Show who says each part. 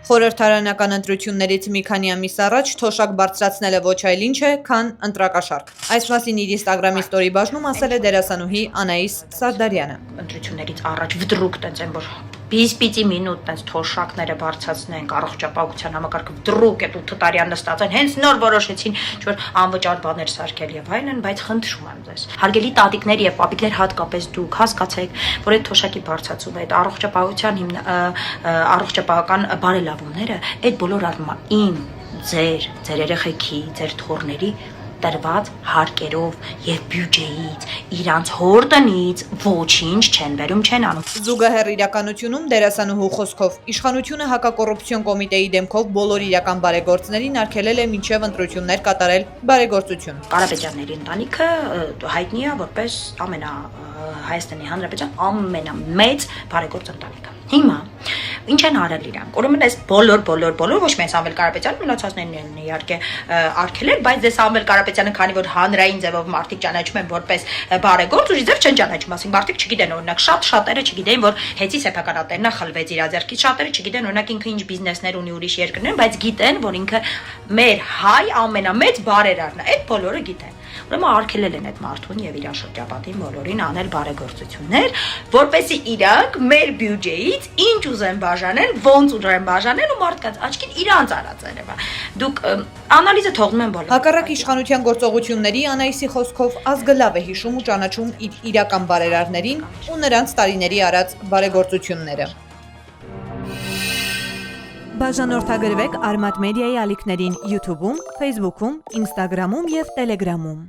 Speaker 1: Խորհրդարանական ընտրություններից մի քանի ամիս առաջ թոշակ բարձրացնելը ոչ այլ ինչ է, քան ընտրակաշառք։ Այս մասին իր Instagram-ի ստորի բաժնում ասել է դերասանուհի Անահիս Սարդարյանը։
Speaker 2: Ընտրություններից առաջ վդրուկ տենց են, որ պիզպիծի մինուտ տենց թոշակները բարձրացնենք, առողջապահության համակարգը վդրուկ է 8 տարի նստած են, հենց նոր որոշեցին, որ անվճար բաներ սարքել եւ այլն, բայց խնդրում եմ ձեզ։ Հարգելի տատիկներ եւ պապիկներ, հատկապես դուք հասկացեք, որ այդ թոշակի բարձրացումը, այդ առողջապահական բարելավումները, այդ բոլոր իմ, ձեր երեխեքի, ձեր թոռների տրված հարկերով եւ բյուջեից, իրանց հոր տնից ոչինչ չեն բերում, չեն անում։
Speaker 1: Զուգահեռ իրականությունում դերասանուհու խոսքով իշխանությունը հակակոռուպցիոն կոմիտեի դեմքով բոլոր իրական բարեգործներին արգելել է մինչև ընտրություններ կատարել բարեգործություն։
Speaker 2: Կարապետյանների ընտանիքը հայտնի է որպես Հայաստանի Հանրապետության ամենամեծ բարեգործ ընտանիքը։ Հիմա ինչ են արել իրանք։ Ուրեմն այս բոլոր ոչ միայն Սամվել Կարապետյանը, մնացածներն են իհարկե արգելել, բայց դե Սամվել Կարապետյանը, քանի որ հանրային ձևով մարդիկ ճանաչում են որպես բարեգործ, ուրիշ ձև չեն ճանաչում, ասենք մարդիկ չգիտեն, օրինակ շատերը չգիտեն, որ հեծի սեփականատերն է խլվեց իր ձեռքից, շատերը չգիտեն, օրինակ ինքը ինչ բիզնեսներ ունի ուրիշ երկրներում, բայց գիտեն, որ ինքը մեր հայ ամենամեծ բարերարն է, այդ բոլորը գիտեն։ Ուրեմն արգելել են այդ մարդուն եւ իր շրջապատին բոլորին անել բարեգործություններ, որպեսզի իրանք մեր բյուջեից ինչ ուզեն բաժանեն, ոնց ուզեն բաժանեն ու մարդկանց աչքին իրանց արածները։ Դուք անալիզը թողնում են բոլորը։
Speaker 1: Հակառակ իշխանության գործողությունների Անահիսի խոսքով ազգը լավ է հիշում ու ճանաչում իր իրական բարերարներին ու նրանց տարիների արած բարեգործությունները։ Բաժանորդագրվեք Արմատ մեդիայի ալիքներին YouTube-ում, Facebook-ում, Instagram-ում եւ Telegram-ում։